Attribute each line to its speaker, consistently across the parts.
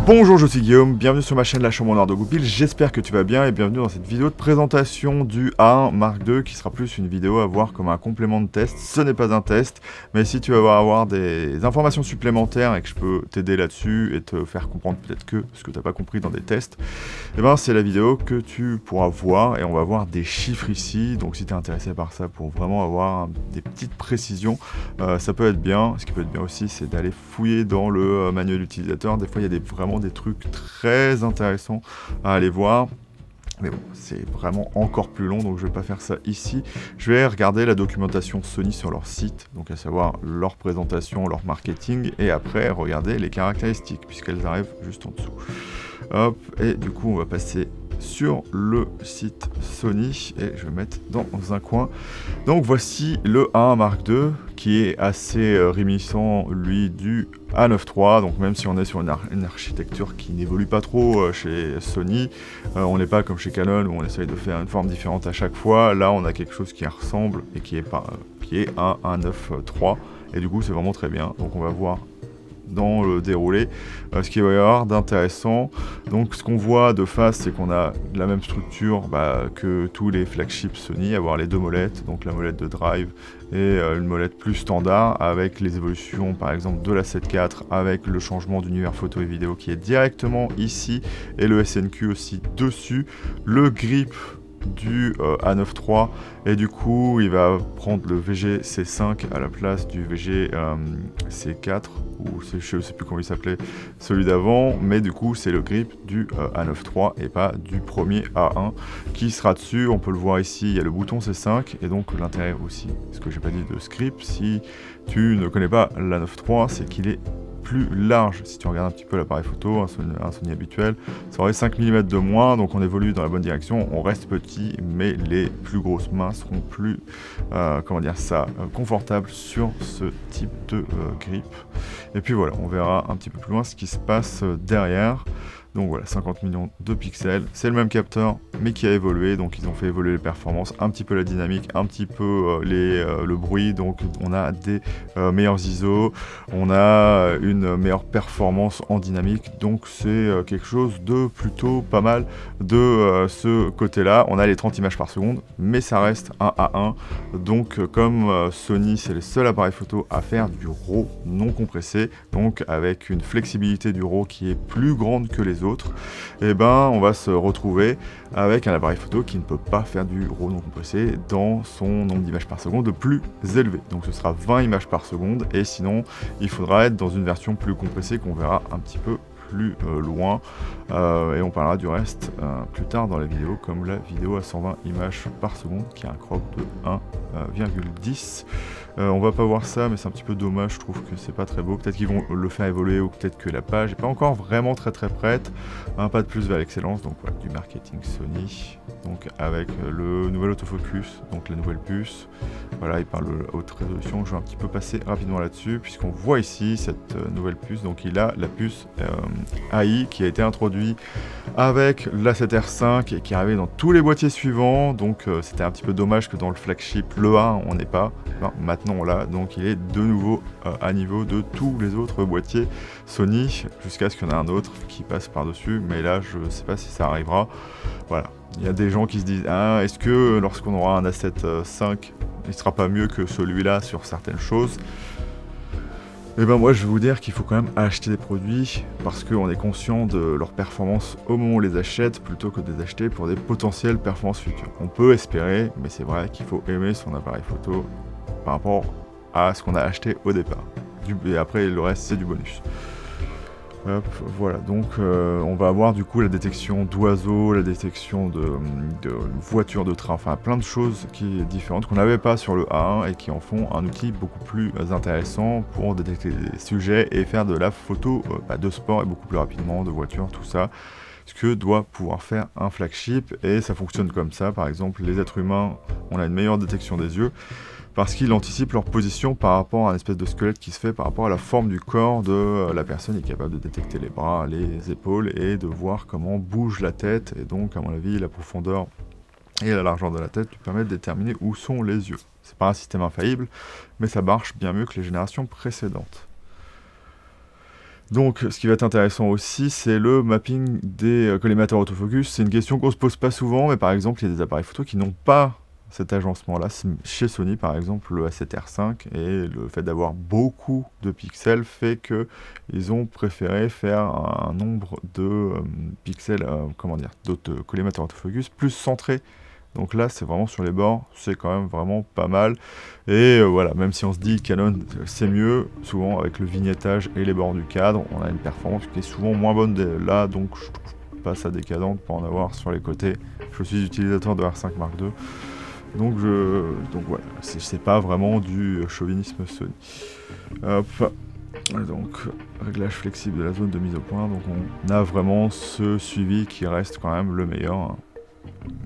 Speaker 1: Bonjour, je suis Guillaume, bienvenue sur ma chaîne La Chambre Noire de Goupil, j'espère que tu vas bien et bienvenue dans cette vidéo de présentation du A1 Mark II qui sera plus une vidéo à voir comme un complément de test. Ce n'est pas un test, mais si tu vas avoir des informations supplémentaires et que je peux t'aider là-dessus et te faire comprendre peut-être que ce que tu n'as pas compris dans des tests, eh ben c'est la vidéo que tu pourras voir et on va voir des chiffres ici. Donc si tu es intéressé par ça pour vraiment avoir des petites précisions, ça peut être bien. Ce qui peut être bien aussi, c'est d'aller fouiller dans le manuel utilisateur. Des fois, il y a vraiment des trucs très intéressants à aller voir. Mais bon, c'est vraiment encore plus long, donc je vais pas faire ça ici. Je vais regarder la documentation Sony sur leur site, donc à savoir leur présentation, leur marketing, et après regarder les caractéristiques, puisqu'elles arrivent juste en dessous. Hop, et du coup, on va passer sur le site Sony, et je vais mettre dans un coin. Donc voici le A1 Mark II, qui est assez réminiscent, lui, du A9 III. Donc même si on est sur une architecture qui n'évolue pas trop chez Sony, on n'est pas comme chez Canon où on essaye de faire une forme différente à chaque fois. Là, on a quelque chose qui ressemble et qui est un A9 III. Et du coup, c'est vraiment très bien. Donc on va voir dans le déroulé ce qu'il va y avoir d'intéressant. Donc ce qu'on voit de face, c'est qu'on a la même structure que tous les flagships Sony, avoir les deux molettes, donc la molette de drive et une molette plus standard avec les évolutions par exemple de la 7 IV, avec le changement d'univers photo et vidéo qui est directement ici et le SNQ aussi dessus, le grip du A9 III, et du coup il va prendre le VG C5 à la place du VG C4 ou je sais plus comment il s'appelait celui d'avant, mais du coup c'est le grip du A9 III et pas du premier A1 qui sera dessus. On peut le voir ici, il y a le bouton C5 et donc l'intérêt aussi, ce que j'ai pas dit de ce grip, si tu ne connais pas l'A9 III, c'est qu'il est plus large. Si tu regardes un petit peu l'appareil photo, un Sony habituel, ça aurait 5 mm de moins, donc on évolue dans la bonne direction, on reste petit, mais les plus grosses mains seront plus, confortables sur ce type de grip. Et puis voilà, on verra un petit peu plus loin ce qui se passe derrière. Donc voilà, 50 millions de pixels, c'est le même capteur mais qui a évolué, donc ils ont fait évoluer les performances, un petit peu la dynamique, un petit peu le bruit, donc on a des meilleurs ISO, on a une meilleure performance en dynamique, donc c'est quelque chose de plutôt pas mal de ce côté-là. On a les 30 images par seconde, mais ça reste un A1, donc comme Sony c'est les seuls appareils photo à faire du RAW non compressé, donc avec une flexibilité du RAW qui est plus grande que les autres, et ben on va se retrouver avec un appareil photo qui ne peut pas faire du RAW non compressé dans son nombre d'images par seconde le plus élevé. Donc ce sera 20 images par seconde, et sinon il faudra être dans une version plus compressée qu'on verra un petit peu plus loin, et on parlera du reste plus tard dans la vidéo, comme la vidéo à 120 images par seconde qui a un crop de 1,10. On va pas voir ça, mais c'est un petit peu dommage, je trouve que c'est pas très beau. Peut-être qu'ils vont le faire évoluer, ou peut-être que la page est pas encore vraiment très prête. Un pas de plus vers l'excellence, donc voilà, du marketing Sony, donc avec le nouvel autofocus, donc la nouvelle puce. Voilà, il parle de haute résolution, je vais un petit peu passer rapidement là-dessus, puisqu'on voit ici cette nouvelle puce. Donc il a la puce AI qui a été introduite avec la 7R5 et qui est arrivée dans tous les boîtiers suivants. Donc c'était un petit peu dommage que dans le flagship, le A, on n'ait pas. Ben, maintenant on l'a, donc il est de nouveau à niveau de tous les autres boîtiers Sony, jusqu'à ce qu'il y en ait un autre qui passe par-dessus, mais là je sais pas si ça arrivera. Voilà, il y a des gens qui se disent « Ah, est-ce que lorsqu'on aura un A7 V, il sera pas mieux que celui-là sur certaines choses ?» Et ben moi je vais vous dire qu'il faut quand même acheter des produits parce qu'on est conscient de leur performance au moment où on les achète, plutôt que de les acheter pour des potentielles performances futures. On peut espérer, mais c'est vrai qu'il faut aimer son appareil photo par rapport à ce qu'on a acheté au départ. Et après le reste c'est du bonus. Hop, voilà, donc on va avoir du coup la détection d'oiseaux, la détection de voitures, de train, enfin plein de choses qui est différentes qu'on n'avait pas sur le A1 et qui en font un outil beaucoup plus intéressant pour détecter des sujets et faire de la photo de sport et beaucoup plus rapidement, de voitures, tout ça. Ce que doit pouvoir faire un flagship, et ça fonctionne comme ça. Par exemple, les êtres humains, on a une meilleure détection des yeux parce qu'il anticipe leur position par rapport à un espèce de squelette qui se fait par rapport à la forme du corps de la personne. Il est capable de détecter les bras, les épaules et de voir comment bouge la tête, et donc à mon avis la profondeur et la largeur de la tête lui permettent de déterminer où sont les yeux. C'est pas un système infaillible, mais ça marche bien mieux que les générations précédentes. Donc, ce qui va être intéressant aussi, c'est le mapping des collimateurs autofocus. C'est une question qu'on se pose pas souvent, mais par exemple, il y a des appareils photo qui n'ont pas cet agencement-là. Chez Sony, par exemple, le A7R5, et le fait d'avoir beaucoup de pixels fait qu'ils ont préféré faire un nombre de pixels, d'autres collimateurs autofocus plus centrés. Donc là, c'est vraiment sur les bords, c'est quand même vraiment pas mal. Et voilà, même si on se dit Canon, c'est mieux, souvent avec le vignettage et les bords du cadre, on a une performance qui est souvent moins bonne là, donc je trouve pas ça décadent pour en avoir sur les côtés. Je suis utilisateur de R5 Mark II, donc voilà, c'est pas vraiment du chauvinisme Sony. Hop. Donc, réglage flexible de la zone de mise au point, donc on a vraiment ce suivi qui reste quand même le meilleur.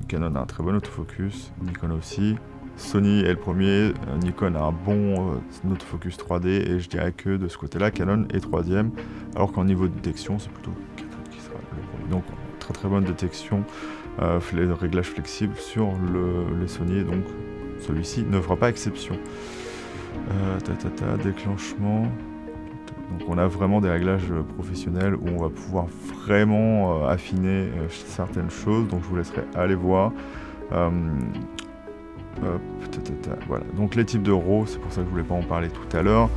Speaker 1: Canon a un très bon autofocus, Nikon aussi. Sony est le premier, Nikon a un bon autofocus 3D, et je dirais que de ce côté-là, Canon est troisième, alors qu'en niveau de détection, c'est plutôt Canon qui sera le premier. Donc, très bonne détection, les réglages flexibles sur les Sony, et donc celui-ci ne fera pas exception. Déclenchement. Donc on a vraiment des réglages professionnels où on va pouvoir vraiment affiner certaines choses, donc je vous laisserai aller voir. Voilà, donc les types de RAW, c'est pour ça que je voulais pas en parler tout à l'heure.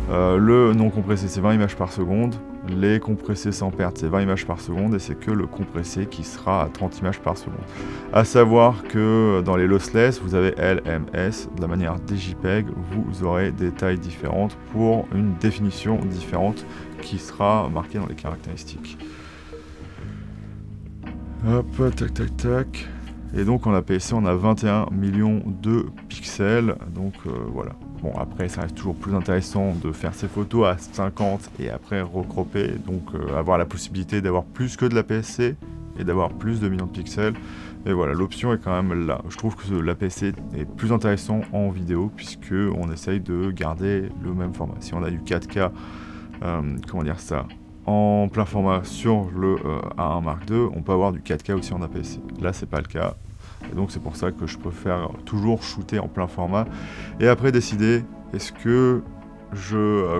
Speaker 1: Le non compressé, c'est 20 images par seconde. Les compressés sans perte, c'est 20 images par seconde, et c'est que le compressé qui sera à 30 images par seconde. A savoir que dans les lossless, vous avez LMS, de la manière des JPEG, vous aurez des tailles différentes pour une définition différente qui sera marquée dans les caractéristiques. Hop, tac. Et donc en APS-C, on a 21 millions de pixels, donc voilà. Bon, après, ça reste toujours plus intéressant de faire ces photos à 50 et après recropper, donc avoir la possibilité d'avoir plus que de l'APS-C et d'avoir plus de millions de pixels. Et voilà, l'option est quand même là. Je trouve que l'APS-C est plus intéressant en vidéo, puisque on essaye de garder le même format. Si on a du 4K, en plein format sur le A1 Mark II, on peut avoir du 4K aussi en APS-C. Là, c'est pas le cas. Et donc c'est pour ça que je préfère toujours shooter en plein format et après décider est-ce que je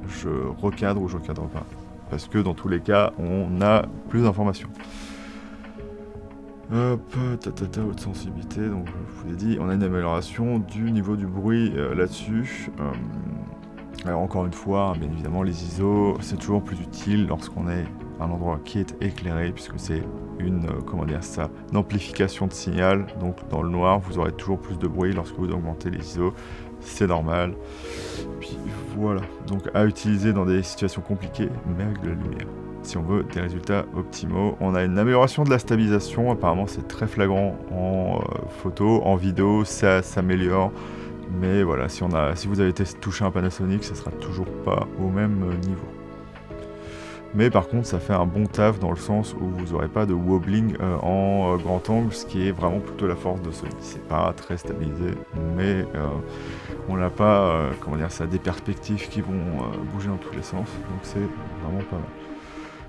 Speaker 1: je recadre ou je recadre pas, parce que dans tous les cas on a plus d'informations. Hop, haute sensibilité, donc je vous l'ai dit, on a une amélioration du niveau du bruit là-dessus. Alors encore une fois, bien évidemment, les ISO, c'est toujours plus utile lorsqu'on est à un endroit qui est éclairé, puisque c'est une amplification de signal. Donc dans le noir, vous aurez toujours plus de bruit lorsque vous augmentez les ISO, c'est normal. Puis voilà, donc à utiliser dans des situations compliquées, mais avec de la lumière. Si on veut des résultats optimaux, on a une amélioration de la stabilisation, apparemment c'est très flagrant en photo, en vidéo, ça s'améliore. Mais voilà, si vous avez touché un Panasonic, ça sera toujours pas au même niveau. Mais par contre, ça fait un bon taf dans le sens où vous n'aurez pas de wobbling en grand angle, ce qui est vraiment plutôt la force de Sony. C'est pas très stabilisé, mais on n'a pas, des perspectives qui vont bouger dans tous les sens, donc c'est vraiment pas mal.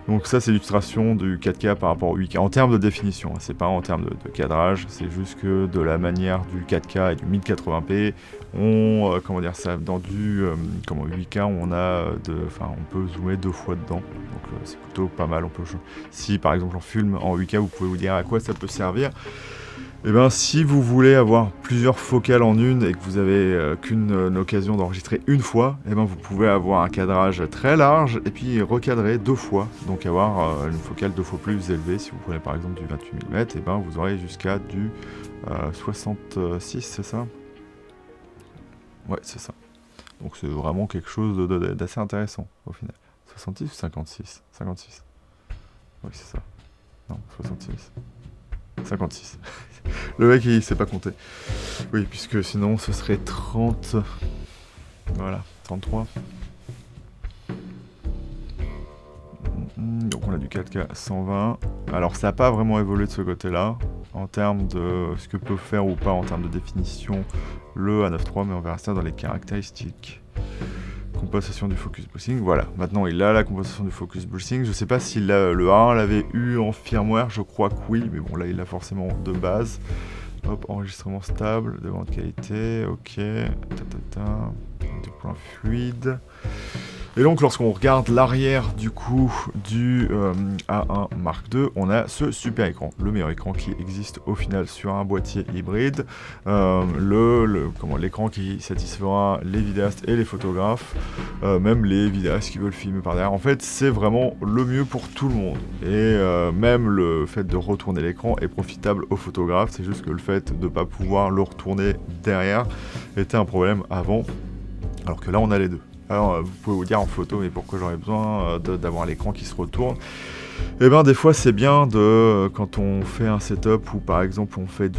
Speaker 1: Donc ça, c'est l'illustration du 4K par rapport au 8K, en termes de définition, c'est pas en termes de cadrage, c'est juste que de la manière du 4K et du 1080p, dans du 8K, on peut zoomer 2 fois dedans, donc c'est plutôt pas mal. Si par exemple on filme en 8K, vous pouvez vous dire à quoi ça peut servir. Et bien, si vous voulez avoir plusieurs focales en une et que vous avez qu'une occasion d'enregistrer une fois, et ben vous pouvez avoir un cadrage très large et puis recadrer 2 fois. Donc avoir une focale 2 fois plus élevée. Si vous prenez par exemple du 28 mm, et ben vous aurez jusqu'à du 66, c'est ça? Ouais, c'est ça. Donc c'est vraiment quelque chose d'assez intéressant au final. 66 ou 56? 56. Oui, c'est ça. Non, 66. 56. Le mec il sait pas compter. Oui, puisque sinon ce serait 30. Voilà, 33. Donc on a du 4K 120. Alors ça n'a pas vraiment évolué de ce côté-là en termes de ce que peut faire ou pas en termes de définition le A9 III, mais on verra ça dans les caractéristiques. Compensation du focus boosting, voilà, maintenant il a la compensation du focus boosting. Je sais pas si le A1 l'avait eu en firmware, je crois que oui, mais bon là il l'a forcément de base. Hop, enregistrement stable, demande de qualité, ok, des points fluides. Et donc lorsqu'on regarde l'arrière du coup du A1 Mark II, on a ce super écran, le meilleur écran qui existe au final sur un boîtier hybride, l'écran qui satisfera les vidéastes et les photographes, même les vidéastes qui veulent filmer par derrière. En fait, c'est vraiment le mieux pour tout le monde. Et même le fait de retourner l'écran est profitable aux photographes, c'est juste que le fait de ne pas pouvoir le retourner derrière était un problème avant, alors que là on a les deux. Alors vous pouvez vous dire en photo, mais pourquoi j'aurais besoin d'avoir l'écran qui se retourne? Et bien des fois c'est bien quand on fait un setup où par exemple on fait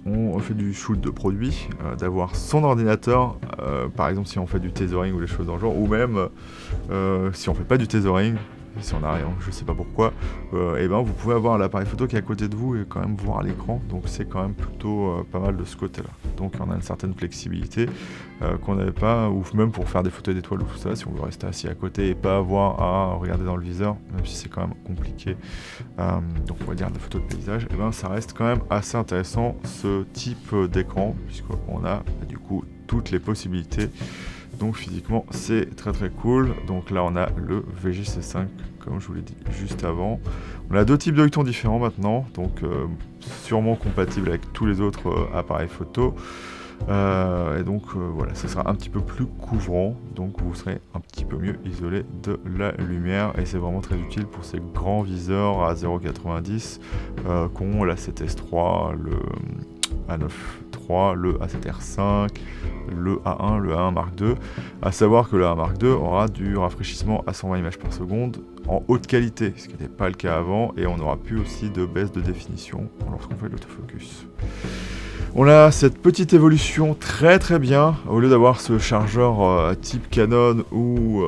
Speaker 1: on fait du shoot de produit, d'avoir son ordinateur, par exemple si on fait du tethering ou des choses dans le genre, ou même si on fait pas du tethering, si on a rien, je sais pas pourquoi, et ben vous pouvez avoir l'appareil photo qui est à côté de vous et quand même voir l'écran, donc c'est quand même plutôt pas mal de ce côté-là. Donc on a une certaine flexibilité qu'on n'avait pas, ou même pour faire des photos d'étoiles ou tout ça, si on veut rester assis à côté et pas avoir à regarder dans le viseur, même si c'est quand même compliqué, donc on va dire des photos de paysage, et ben ça reste quand même assez intéressant ce type d'écran, puisqu'on a du coup toutes les possibilités. Donc physiquement c'est très très cool. Donc là on a le VJ-C5 comme je vous l'ai dit juste avant. On a deux types de lecteurs différents maintenant, donc sûrement compatible avec tous les autres appareils photo. Et donc voilà, ça sera un petit peu plus couvrant, donc vous serez un petit peu mieux isolé de la lumière, et c'est vraiment très utile pour ces grands viseurs à 0,90 qu'ont la 7S3, le A9 III, le A7R5, le A1, le A1 Mark II, à savoir que le A1 Mark II aura du rafraîchissement à 120 images par seconde en haute qualité, ce qui n'était pas le cas avant, et on n'aura plus aussi de baisse de définition lorsqu'on fait l'autofocus. On a cette petite évolution très très bien, au lieu d'avoir ce chargeur type Canon ou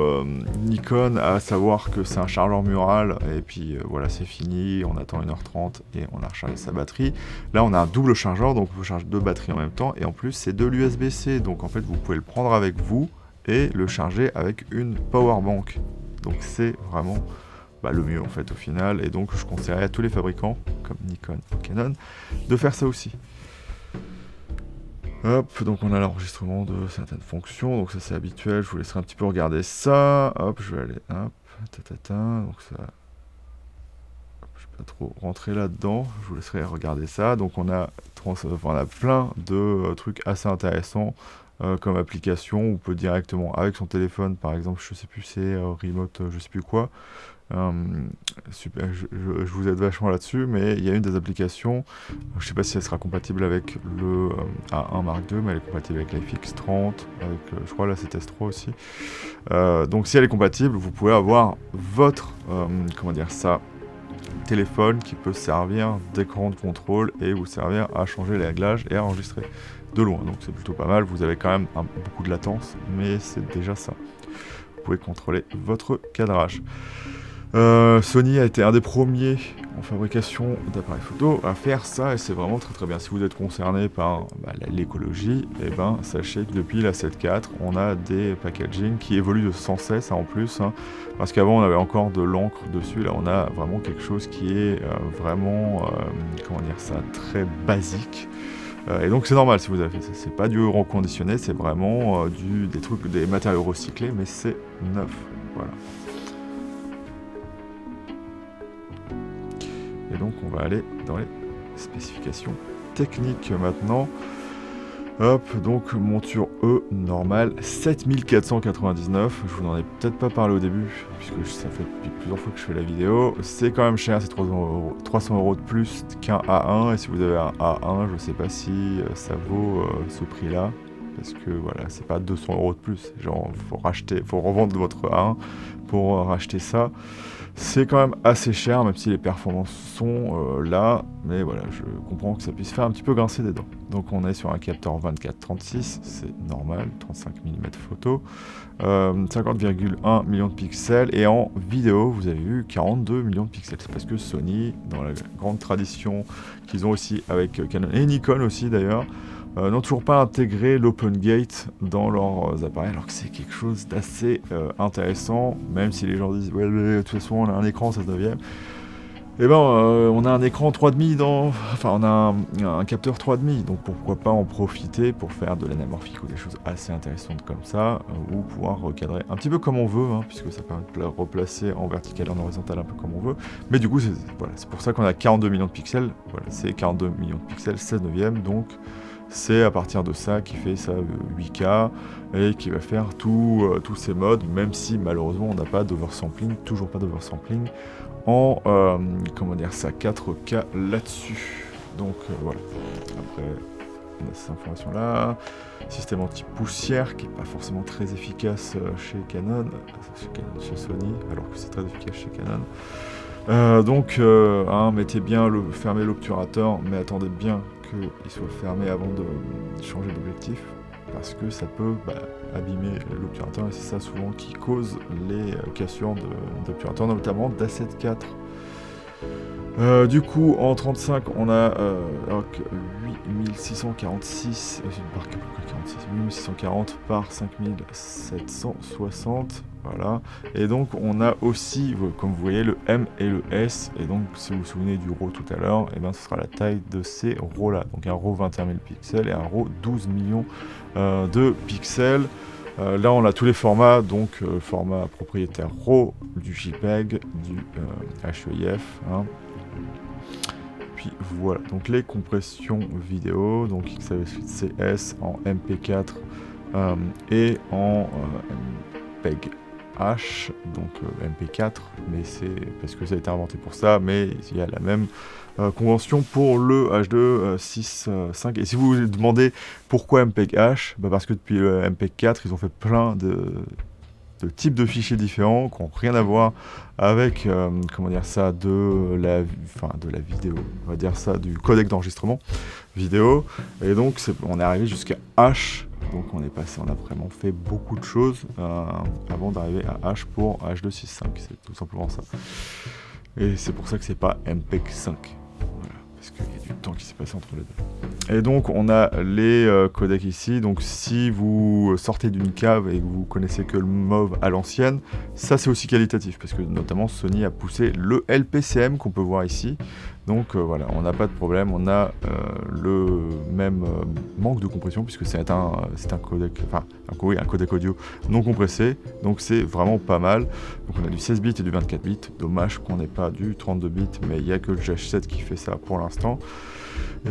Speaker 1: Nikon, à savoir que c'est un chargeur mural, et puis voilà c'est fini, on attend 1h30 et on a rechargé sa batterie. Là on a un double chargeur, donc vous chargez deux batteries en même temps, et en plus c'est de l'USB-C, donc en fait vous pouvez le prendre avec vous et le charger avec une powerbank. Donc c'est vraiment le mieux en fait au final, et donc je conseillerais à tous les fabricants, comme Nikon ou Canon, de faire ça aussi. Hop, donc on a l'enregistrement de certaines fonctions, donc ça c'est habituel, je vous laisserai un petit peu regarder ça. Hop, je vais aller, hop, donc ça, je vais pas trop rentrer là-dedans, je vous laisserai regarder ça. Donc on a plein de trucs assez intéressants comme application, on peut directement avec son téléphone, par exemple, je sais plus, c'est remote, je sais plus quoi. Super, je vous aide vachement là-dessus, mais il y a une des applications, je sais pas si elle sera compatible avec le A1 Mark II, mais elle est compatible avec l'FX30, avec je crois la 7S3 aussi. Donc si elle est compatible, vous pouvez avoir votre téléphone qui peut servir d'écran de contrôle et vous servir à changer les réglages et à enregistrer de loin. Donc c'est plutôt pas mal, vous avez quand même beaucoup de latence, mais c'est déjà ça. Vous pouvez contrôler votre cadrage. Sony a été un des premiers en fabrication d'appareils photo à faire ça, et c'est vraiment très très bien. Si vous êtes concerné par l'écologie, et sachez que depuis la 7.4 on a des packaging qui évoluent sans cesse en plus, parce qu'avant on avait encore de l'encre dessus, là on a vraiment quelque chose qui est vraiment très basique. Et donc c'est normal si vous avez fait ça, c'est pas du reconditionné, c'est vraiment des matériaux recyclés, mais c'est neuf, voilà. Et donc on va aller dans les spécifications techniques maintenant. Hop, donc monture E normale 7499. Je vous en ai peut-être pas parlé au début, puisque ça fait depuis plusieurs fois que je fais la vidéo. C'est quand même cher, c'est 300 € de plus qu'un A1. Et si vous avez un A1, je sais pas si ça vaut ce prix-là. Parce que voilà, c'est pas 200 € de plus. Genre, faut revendre votre A1 pour racheter ça. C'est quand même assez cher, même si les performances sont là, mais voilà, je comprends que ça puisse faire un petit peu grincer des dents. Donc on est sur un capteur 24-36, c'est normal, 35 mm photo, 50,1 millions de pixels, et en vidéo, vous avez vu 42 millions de pixels. C'est parce que Sony, dans la grande tradition qu'ils ont aussi avec Canon et Nikon aussi d'ailleurs, n'ont toujours pas intégré l'open gate dans leurs appareils, alors que c'est quelque chose d'assez intéressant, même si les gens disent ouais, de toute façon on a un écran 16/9. Et ben on a un écran 3,5 enfin on a un capteur 3,5, donc pourquoi pas en profiter pour faire de l'anamorphique ou des choses assez intéressantes comme ça, ou pouvoir recadrer un petit peu comme on veut, hein, puisque ça permet de replacer en vertical et en horizontal un peu comme on veut. Mais du coup c'est pour ça qu'on a 42 millions de pixels, voilà, c'est 42 millions de pixels, 16 neuvième, donc c'est à partir de ça qui fait ça 8K et qui va faire tous ces modes, même si malheureusement on n'a pas d'oversampling, toujours pas d'oversampling en comment dire ça, 4K là-dessus. Donc voilà. Après on a ces informations là. Système anti-poussière qui n'est pas forcément très efficace chez Canon, chez Sony, alors que c'est très efficace chez Canon. Donc fermez l'obturateur, mais attendez bien qu'il soit fermé avant de changer d'objectif, parce que ça peut abîmer l'obturateur, et c'est ça souvent qui cause les cassures d'obturateur, notamment d'A7 IV. Du coup en 35 on a 8646, par 8640 par 5760, voilà. Et donc on a aussi, comme vous voyez, le M et le S, et donc si vous vous souvenez du RAW tout à l'heure, et ben ce sera la taille de ces RAW là, donc un RAW 21 000 pixels et un RAW 12 millions de pixels. Là on a tous les formats, donc format propriétaire RAW, du JPEG, du HEIF, hein. Puis voilà, donc les compressions vidéo, donc XAVC en MP4 et en MPEG H, donc MP4, mais c'est parce que ça a été inventé pour ça, mais il y a la même convention pour le H2 6.5. Et si vous vous demandez pourquoi MPEG H, parce que depuis le MPEG 4, ils ont fait plein de types de fichiers différents qui n'ont rien à voir avec comment dire ça, de la vidéo, on va dire ça, du codec d'enregistrement vidéo, et donc on est arrivé jusqu'à H, donc on a vraiment fait beaucoup de choses avant d'arriver à H pour H2 6.5, c'est tout simplement ça, et c'est pour ça que c'est pas MPEG 5, voilà, parce qu'il y a du temps qui s'est passé entre les deux. Et donc on a les codecs ici, donc si vous sortez d'une cave et que vous connaissez que le MOV à l'ancienne, ça c'est aussi qualitatif, parce que notamment Sony a poussé le LPCM qu'on peut voir ici, donc voilà, on n'a pas de problème, on a le même manque de compression, puisque c'est un codec, enfin un codec audio non compressé, donc c'est vraiment pas mal. Donc on a du 16 bits et du 24 bits, dommage qu'on n'ait pas du 32 bits, mais il n'y a que le GH7 qui fait ça pour l'instant.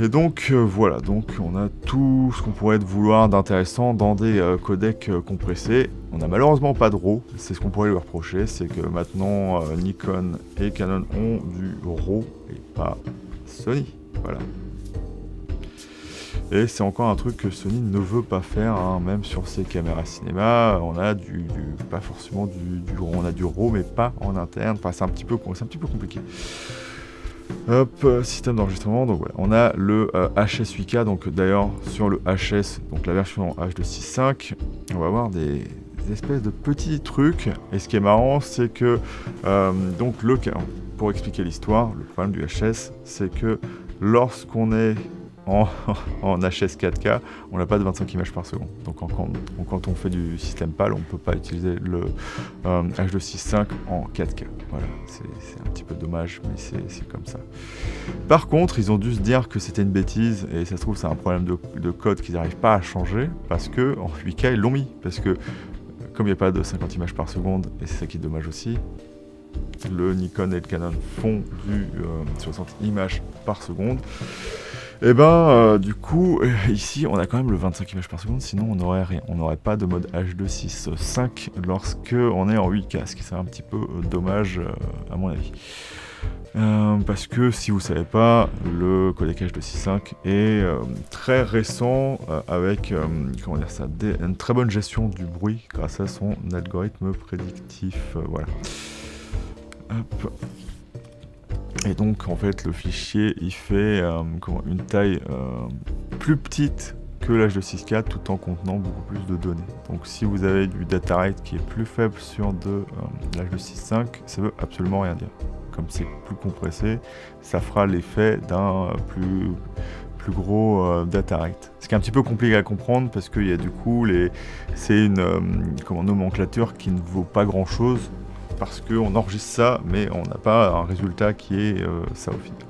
Speaker 1: Et donc voilà, donc on a tout ce qu'on pourrait vouloir d'intéressant dans des codecs compressés. On n'a malheureusement pas de RAW, c'est ce qu'on pourrait lui reprocher, c'est que maintenant Nikon et Canon ont du RAW et pas Sony, voilà. Et c'est encore un truc que Sony ne veut pas faire, hein, même sur ses caméras cinéma, on a pas forcément du RAW, on a du RAW mais pas en interne, enfin c'est un petit peu compliqué. Hop, système d'enregistrement, donc voilà, on a le HS 8K, donc d'ailleurs sur le HS, donc la version H2 6.5, on va avoir des espèces de petits trucs, et ce qui est marrant c'est que, donc pour expliquer l'histoire, le problème du HS, c'est que lorsqu'on est en HS 4K, on n'a pas de 25 images par seconde. Donc quand on fait du système PAL, on ne peut pas utiliser le H2 6.5 en 4K. Voilà, c'est un petit peu dommage, mais c'est comme ça. Par contre, ils ont dû se dire que c'était une bêtise, et ça se trouve c'est un problème de code qu'ils n'arrivent pas à changer, parce que en 8K ils l'ont mis, parce que comme il n'y a pas de 50 images par seconde, et c'est ça qui est dommage aussi, le Nikon et le Canon font du 60 images par seconde. Et du coup, ici, on a quand même le 25 images par seconde, sinon on n'aurait rien. On n'aurait pas de mode H2 6.5 lorsque on est en 8K, ce qui serait un petit peu dommage à mon avis. Parce que si vous savez pas, le codec H2 6.5 est très récent avec une très bonne gestion du bruit grâce à son algorithme prédictif. Voilà. Hop. Et donc en fait le fichier il fait une taille plus petite que l'H2 6.4 tout en contenant beaucoup plus de données. Donc si vous avez du data rate qui est plus faible sur l'H2 6.5, ça veut absolument rien dire. Comme c'est plus compressé, ça fera l'effet d'un plus gros data rate. Ce qui est un petit peu compliqué à comprendre parce qu'il y a du coup c'est une nomenclature qui ne vaut pas grand chose. parce qu'on enregistre ça, mais on n'a pas un résultat qui est ça au final.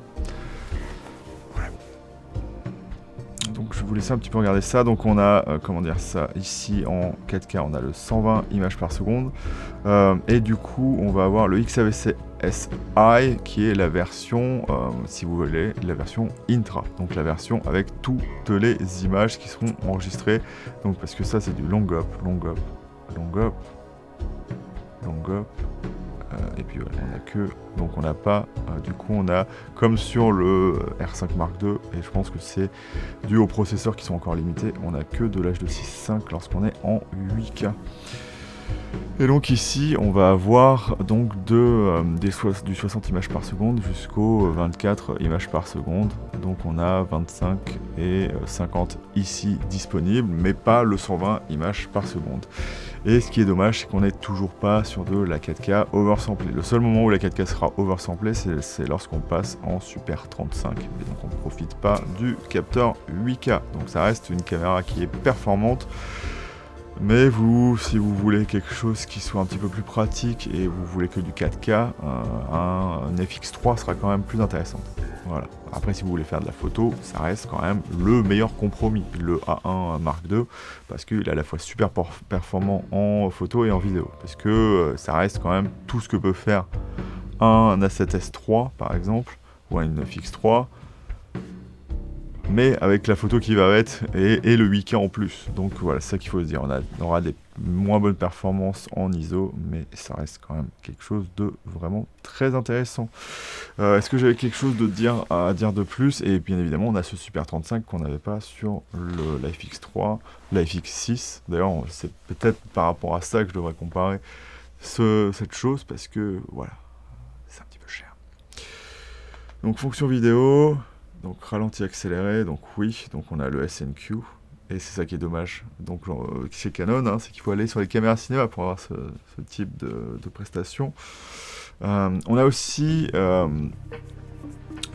Speaker 1: Donc je vais vous laisser un petit peu regarder ça. Donc on a, comment dire ça, ici en 4K, on a le 120 images par seconde. Et du coup, on va avoir le XAVC SI qui est la version, si vous voulez, la version Intra. Donc la version avec toutes les images qui seront enregistrées. Donc parce que ça c'est du long up, long up, long up, long up. Et puis voilà, on a que, donc on n'a pas, du coup on a comme sur le R5 Mark II, et je pense que c'est dû aux processeurs qui sont encore limités, on a que de l'H265 lorsqu'on est en 8K. Et donc ici on va avoir donc du 60 images par seconde jusqu'au 24 images par seconde. Donc on a 25 et 50 ici disponibles, mais pas le 120 images par seconde. Et ce qui est dommage, c'est qu'on n'est toujours pas sur de la 4K oversamplée. Le seul moment où la 4K sera oversamplée, c'est lorsqu'on passe en Super 35. Et donc on ne profite pas du capteur 8K. Donc ça reste une caméra qui est performante. Mais vous, si vous voulez quelque chose qui soit un petit peu plus pratique et vous voulez que du 4K, un FX3 sera quand même plus intéressant. Voilà. Après, si vous voulez faire de la photo, ça reste quand même le meilleur compromis, le A1 Mark II, parce qu'il est à la fois super performant en photo et en vidéo. Parce que ça reste quand même tout ce que peut faire un A7S3, par exemple, ou un FX3, mais avec la photo qui va avec et le 8K en plus. Donc voilà, c'est ça qu'il faut se dire. On aura des moins bonnes performances en ISO, mais ça reste quand même quelque chose de vraiment très intéressant. Est-ce que j'avais quelque chose à dire de plus? Et bien évidemment, on a ce Super 35 qu'on n'avait pas sur la FX3, la FX6. D'ailleurs, c'est peut-être par rapport à ça que je devrais comparer cette chose, parce que voilà, c'est un petit peu cher. Donc fonction vidéo. Donc ralenti accéléré, donc oui, donc on a le SNQ, et c'est ça qui est dommage. Donc chez Canon, hein, c'est qu'il faut aller sur les caméras cinéma pour avoir ce type de prestation. On a aussi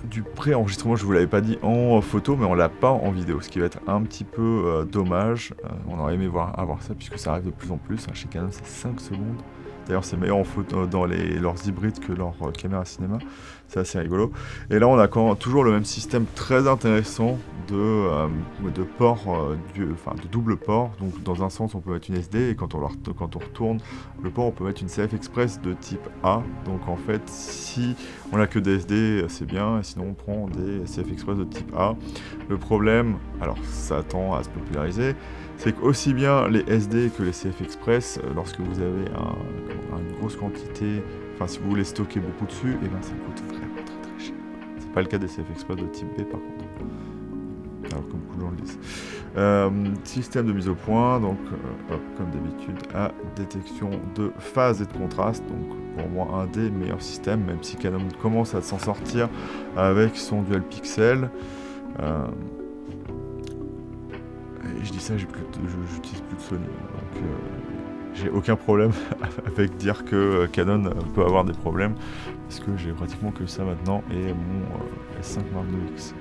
Speaker 1: du pré-enregistrement, je ne vous l'avais pas dit, en photo, mais on l'a pas en vidéo, ce qui va être un petit peu dommage. On aurait aimé avoir ça, puisque ça arrive de plus en plus. Hein, chez Canon, c'est 5 secondes. D'ailleurs, c'est meilleur en photo dans leurs hybrides que leurs caméras cinéma. C'est assez rigolo. Et là, on a toujours le même système très intéressant de port, de double port. Donc, dans un sens, on peut mettre une SD, et quand on retourne le port, on peut mettre une CF Express de type A. Donc, en fait, si on n'a que des SD, c'est bien. Et sinon, on prend des CF Express de type A. Le problème, alors ça tend à se populariser, c'est qu'aussi bien les SD que les CF Express, lorsque vous avez une grosse quantité, enfin si vous voulez stocker beaucoup dessus, et ben ça coûte vraiment très cher. C'est pas le cas des CF Express de type B par contre. Alors comme beaucoup de gens le disent. Système de mise au point, donc comme d'habitude à détection de phase et de contraste, donc pour moi un des meilleurs systèmes, même si Canon commence à s'en sortir avec son dual pixel. Et je dis ça, j'utilise plus de Sony, donc j'ai aucun problème avec dire que Canon peut avoir des problèmes, parce que j'ai pratiquement que ça maintenant, et mon S5 Mark IIX.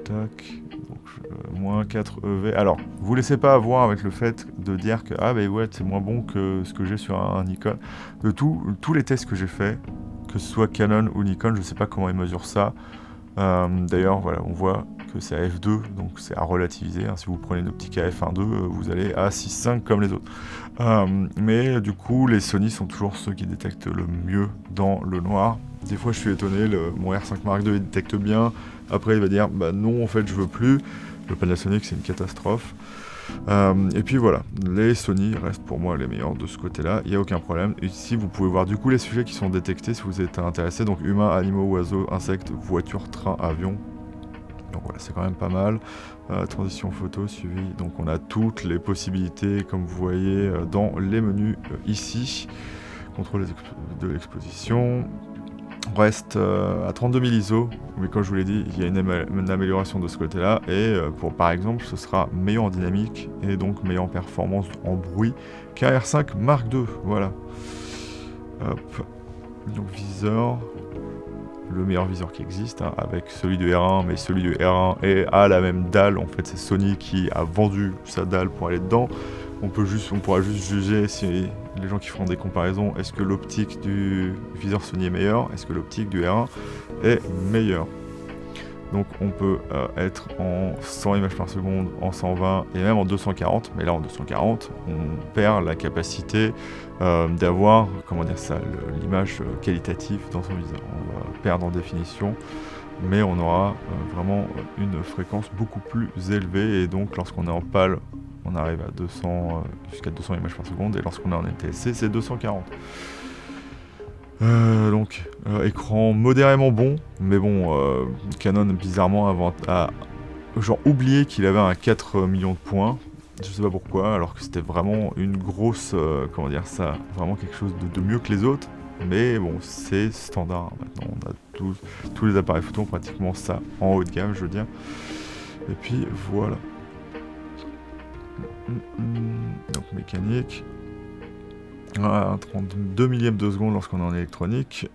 Speaker 1: Tac, donc moins 4 EV. Alors, vous laissez pas avoir avec le fait de dire que ah ben ouais, c'est moins bon que ce que j'ai sur un Nikon. De tous les tests que j'ai fait, que ce soit Canon ou Nikon, je sais pas comment ils mesurent ça. D'ailleurs, voilà, on voit que c'est à f2, donc c'est à relativiser. Hein. Si vous prenez une optique à f1.2, vous allez à 6.5 comme les autres. Mais du coup, les Sony sont toujours ceux qui détectent le mieux dans le noir. Des fois, je suis étonné, mon R5 Mark II il détecte bien. Après, il va dire, bah non, en fait, je veux plus. Le Panasonic, c'est une catastrophe. Et puis voilà, les Sony restent pour moi les meilleurs de ce côté-là, il n'y a aucun problème. Ici, vous pouvez voir du coup les sujets qui sont détectés si vous êtes intéressé. Donc humains, animaux, oiseaux, insectes, voitures, trains, avions. Donc voilà, c'est quand même pas mal. Transition photo suivi. Donc on a toutes les possibilités, comme vous voyez, dans les menus ici. Contrôle de l'exposition. On reste à 32 000 ISO, mais comme je vous l'ai dit, il y a une amélioration de ce côté-là, et par exemple, ce sera meilleur en dynamique, et donc meilleur en performance en bruit qu'un R5 Mark II, voilà. Hop. Donc viseur, le meilleur viseur qui existe, hein, avec celui du R1, mais celui du R1 a la même dalle, en fait c'est Sony qui a vendu sa dalle pour aller dedans. On pourra juste juger si les gens qui feront des comparaisons, est-ce que l'optique du viseur Sony est meilleure, est-ce que l'optique du R1 est meilleure. Donc on peut être en 100 images par seconde, en 120 et même en 240, mais là en 240 on perd la capacité d'avoir, comment dire ça, l'image qualitative dans son viseur. On va perdre en définition, mais on aura vraiment une fréquence beaucoup plus élevée, et donc lorsqu'on est en PAL on arrive à 200 jusqu'à 200 images par seconde, et lorsqu'on est en NTSC c'est 240. Donc écran modérément bon, mais bon, Canon bizarrement a genre oublié qu'il avait un 4 millions de points, je sais pas pourquoi, alors que c'était vraiment une grosse, comment dire ça, vraiment quelque chose de mieux que les autres, mais bon, c'est standard, maintenant on a tous les appareils photo ont pratiquement ça, en haut de gamme je veux dire, et puis voilà. Donc mécanique. Un 32 millième de seconde lorsqu'on est en électronique,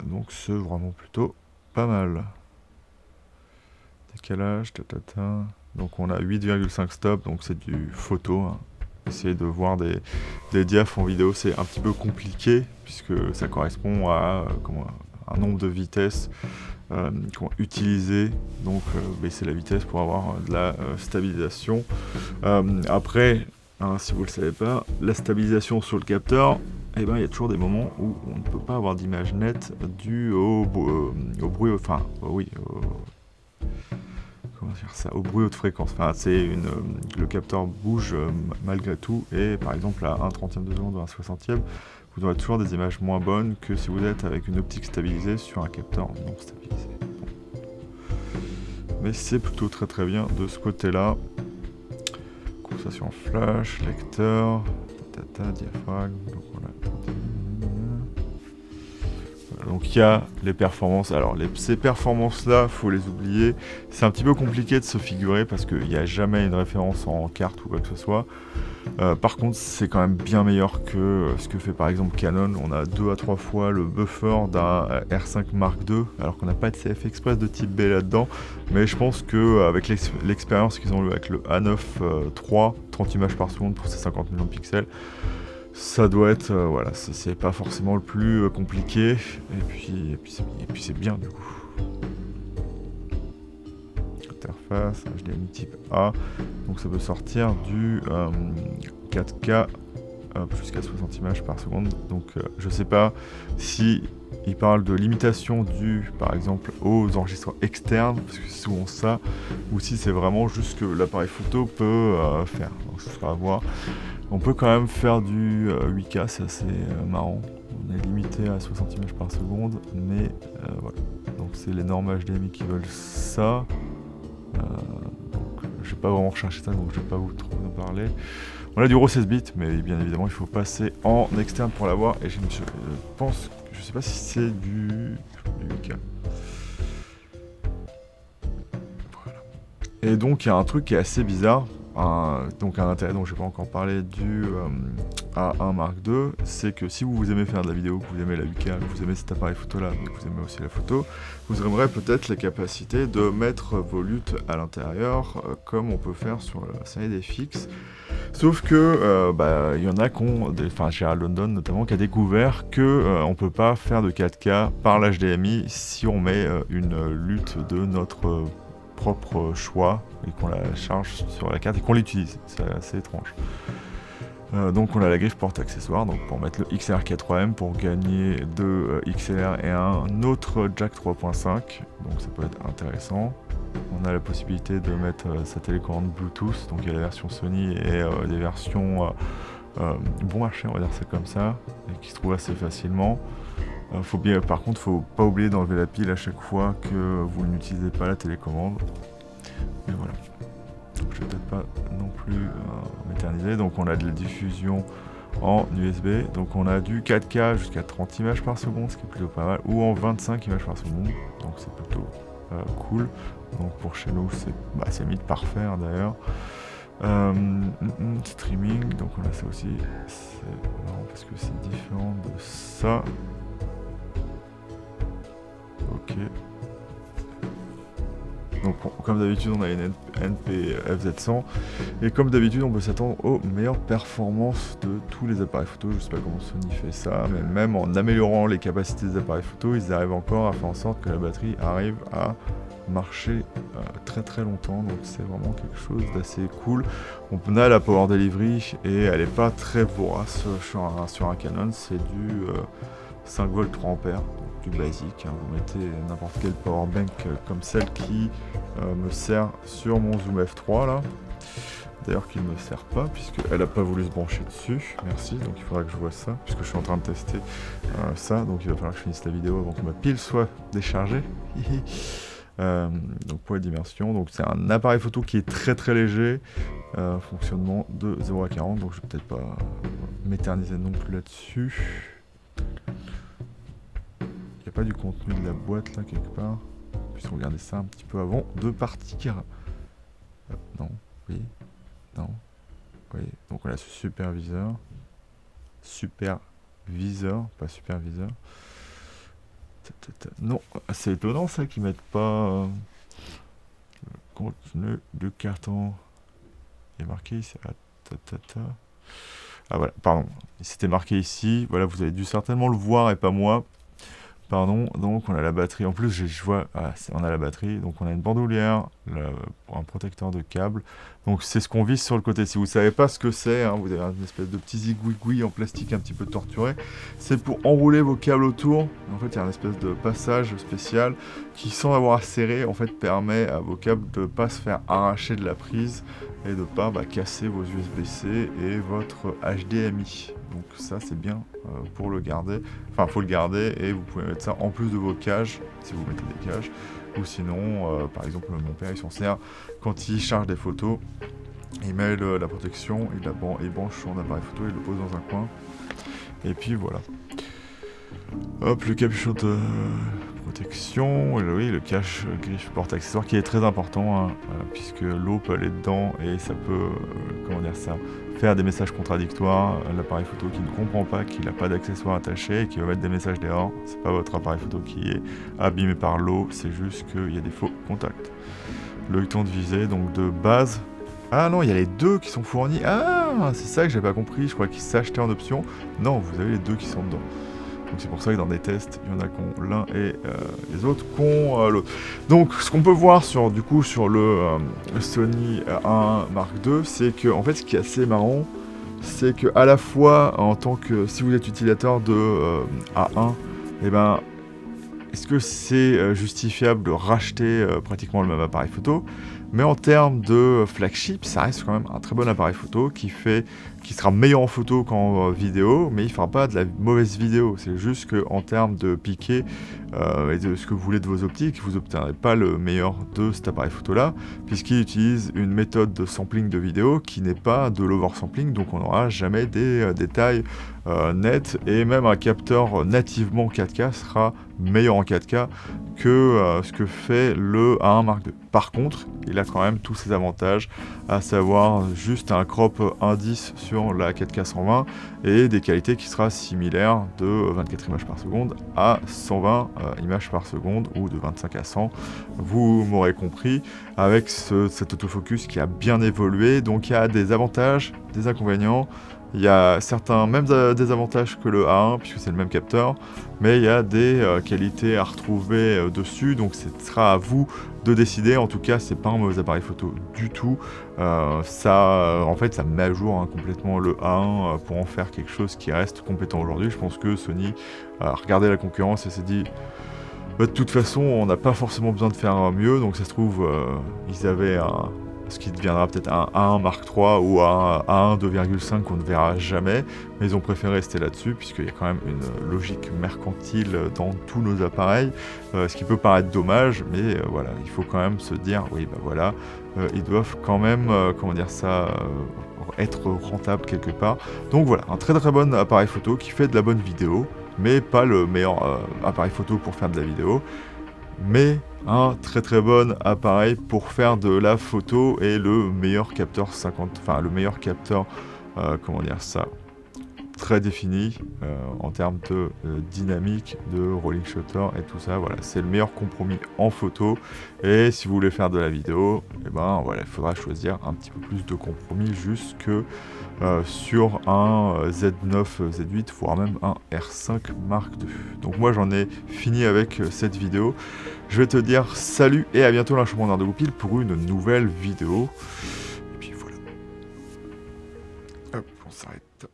Speaker 1: donc c'est vraiment plutôt pas mal. Décalage, donc on a 8,5 stop, donc c'est du photo. Hein. Essayer de voir des diaphs en vidéo, c'est un petit peu compliqué, puisque ça correspond à un nombre de vitesses utiliser, donc baisser la vitesse pour avoir de la stabilisation. Après, hein, si vous ne le savez pas, la stabilisation sur le capteur, eh ben, il y a toujours des moments où on ne peut pas avoir d'image nette due au bruit, enfin, oui, comment dire ça, au bruit haute fréquence. Enfin, le capteur bouge malgré tout, et par exemple à 1/30 de seconde ou 1/60, vous aurez toujours des images moins bonnes que si vous êtes avec une optique stabilisée sur un capteur non stabilisé. Bon. Mais c'est plutôt très très bien de ce côté-là. Conversation flash, lecteur, diaphragme, donc voilà. Donc il y a les performances. Alors ces performances-là, faut les oublier. C'est un petit peu compliqué de se figurer parce qu'il n'y a jamais une référence en carte ou quoi que ce soit. Par contre, c'est quand même bien meilleur que ce que fait par exemple Canon. On a 2 à 3 fois le buffer d'un R5 Mark II, alors qu'on n'a pas de CF Express de type B là-dedans. Mais je pense qu'avec l'expérience qu'ils ont eu avec le A9 III, 30 images par seconde pour ces 50 millions de pixels, ça doit être, voilà, c'est pas forcément le plus compliqué. Et puis c'est bien du coup. Interface, HDMI type A, donc ça peut sortir du 4K jusqu'à 60 images par seconde. Donc je sais pas si il parle de limitation due par exemple aux enregistreurs externes, parce que c'est souvent ça, ou si c'est vraiment juste que l'appareil photo peut faire. Donc ce sera à voir. On peut quand même faire du 8K, c'est assez marrant. On est limité à 60 images par seconde, mais voilà. Donc c'est les normes HDMI qui veulent ça. Donc je vais pas vraiment rechercher ça, donc je vais pas vous trop en parler. On a du RAW 16 bits, mais bien évidemment il faut passer en externe pour l'avoir, et je pense, je sais pas si c'est du 8K. Voilà. Et donc il y a un truc qui est assez bizarre. Donc un intérêt dont je n'ai pas encore parlé du A1 Mark II, c'est que si vous aimez faire de la vidéo, que vous aimez la 8K, que vous aimez cet appareil photo là, mais que vous aimez aussi la photo, vous aimerez peut-être la capacité de mettre vos luttes à l'intérieur, comme on peut faire sur la série des fixes. Sauf que il y en a enfin Gérald London notamment, qui a découvert que on peut pas faire de 4K par l'HDMI si on met une lutte de notre propre choix et qu'on la charge sur la carte et qu'on l'utilise. C'est assez étrange. Donc on a la griffe porte accessoire, donc pour mettre le XLR K3M pour gagner 2 XLR et un autre jack 3.5, donc ça peut être intéressant. On a la possibilité de mettre sa télécommande Bluetooth, donc il y a la version Sony et des versions bon marché, on va dire ça comme ça, et qui se trouvent assez facilement. Par contre, faut pas oublier d'enlever la pile à chaque fois que vous n'utilisez pas la télécommande. Et voilà. Donc, je vais peut-être pas non plus m'éterniser. Donc on a de la diffusion en USB. Donc on a du 4K jusqu'à 30 images par seconde, ce qui est plutôt pas mal, ou en 25 images par seconde. Donc c'est plutôt cool. Donc pour chez nous, c'est limite parfait hein, d'ailleurs. Streaming, donc on a ça aussi. C'est marrant parce que c'est différent de ça. Ok. Donc comme d'habitude on a une NP FZ100 et comme d'habitude on peut s'attendre aux meilleures performances de tous les appareils photo. Je sais pas comment Sony fait ça, mais même en améliorant les capacités des appareils photo, ils arrivent encore à faire en sorte que la batterie arrive à marcher très très longtemps, donc c'est vraiment quelque chose d'assez cool. On a la power delivery et elle est pas très vorace sur un Canon, c'est du 5 volts 3 ampères, donc du basique, hein. Vous mettez n'importe quelle power bank comme celle qui me sert sur mon Zoom F3 là, d'ailleurs qui ne me sert pas puisqu'elle n'a pas voulu se brancher dessus, merci, donc il faudra que je vois ça puisque je suis en train de tester ça, donc il va falloir que je finisse la vidéo avant que ma pile soit déchargée. Donc pour les dimensions, donc c'est un appareil photo qui est très très léger, fonctionnement de 0 à 40, donc je vais peut-être pas m'éterniser non plus là-dessus. Il n'y a pas du contenu de la boîte là quelque part, puis regarder ça un petit peu avant de partir. Non, oui, non, oui, donc on a ce superviseur, pas superviseur. Non, c'est étonnant ça qu'ils mettent pas le contenu de carton. Il est marqué ici. Ah voilà, pardon. C'était marqué ici. Voilà, vous avez dû certainement le voir et pas moi. Pardon, donc on a la batterie. En plus, je vois, on a la batterie. Donc on a une bandoulière pour un protecteur de câble. Donc c'est ce qu'on visse sur le côté. Si vous ne savez pas ce que c'est, hein, vous avez une espèce de petit zigouigoui en plastique un petit peu torturé. C'est pour enrouler vos câbles autour. En fait, il y a une espèce de passage spécial qui, sans avoir à serrer, en fait, permet à vos câbles de ne pas se faire arracher de la prise et de ne pas casser vos USB-C et votre HDMI. Donc ça, c'est bien pour le garder. Enfin, il faut le garder et vous pouvez mettre ça en plus de vos cages, si vous mettez des cages. Ou sinon, par exemple, mon père, il s'en sert quand il charge des photos. Il met la protection, il branche son appareil photo, il le pose dans un coin. Et puis voilà. Hop, le capuchon de protection, et oui, le cache-griffe porte-accessoire qui est très important, hein, puisque l'eau peut aller dedans et ça peut, faire des messages contradictoires. L'appareil photo qui ne comprend pas qu'il n'a pas d'accessoire attaché et qui va mettre des messages dehors, c'est pas votre appareil photo qui est abîmé par l'eau, c'est juste qu'il y a des faux contacts. Le temps de visée, donc de base. Ah non, il y a les deux qui sont fournis. Ah, c'est ça que j'ai pas compris, je crois qu'ils s'achetaient en option. Non, vous avez les deux qui sont dedans. Donc c'est pour ça que dans des tests, il y en a qui ont l'un et les autres qui ont l'autre. Donc ce qu'on peut voir sur le Sony A1 Mark II, c'est que en fait ce qui est assez marrant, c'est que à la fois en tant que si vous êtes utilisateur de A1, et ben est-ce que c'est justifiable de racheter pratiquement le même appareil photo? Mais en termes de flagship, ça reste quand même un très bon appareil photo qui sera meilleur en photo qu'en vidéo, mais il ne fera pas de la mauvaise vidéo. C'est juste qu'en termes de piqué et de ce que vous voulez de vos optiques, vous n'obtiendrez pas le meilleur de cet appareil photo-là, puisqu'il utilise une méthode de sampling de vidéo qui n'est pas de l'oversampling, donc on n'aura jamais des détails nets, et même un capteur nativement 4K sera meilleur en 4K que ce que fait le A1 Mark II. Par contre, il a quand même tous ses avantages, à savoir juste un crop 1.10 sur la 4K 120 et des qualités qui sera similaires de 24 images par seconde à 120 images par seconde ou de 25 à 100. Vous m'aurez compris, avec cet autofocus qui a bien évolué, donc il y a des avantages, des inconvénients. Il y a certains même désavantages que le A1 puisque c'est le même capteur, mais il y a des qualités à retrouver dessus, donc ce sera à vous de décider. En tout cas, c'est pas un mauvais appareil photo du tout. En fait, ça met à jour complètement le A1 pour en faire quelque chose qui reste compétent aujourd'hui. Je pense que Sony a regardé la concurrence et s'est dit de toute façon, on n'a pas forcément besoin de faire mieux, donc ça se trouve, ils avaient ce qui deviendra peut-être un A1 Mark III ou un A1 2.5 qu'on ne verra jamais, mais ils ont préféré rester là-dessus, puisqu'il y a quand même une logique mercantile dans tous nos appareils, ce qui peut paraître dommage, mais voilà, il faut quand même se dire, oui, voilà, ils doivent quand même, être rentables quelque part. Donc voilà, un très très bon appareil photo qui fait de la bonne vidéo, mais pas le meilleur appareil photo pour faire de la vidéo, mais un très très bon appareil pour faire de la photo et le meilleur capteur très défini en termes de dynamique, de rolling shutter et tout ça. Voilà, c'est le meilleur compromis en photo. Et si vous voulez faire de la vidéo, et ben voilà, il faudra choisir un petit peu plus de compromis jusque sur un Z9, Z8, voire même un R5 Mark II. Donc moi j'en ai fini avec cette vidéo. Je vais te dire salut et à bientôt là, je suis de Goupil pour une nouvelle vidéo. Et puis voilà. Hop, on s'arrête.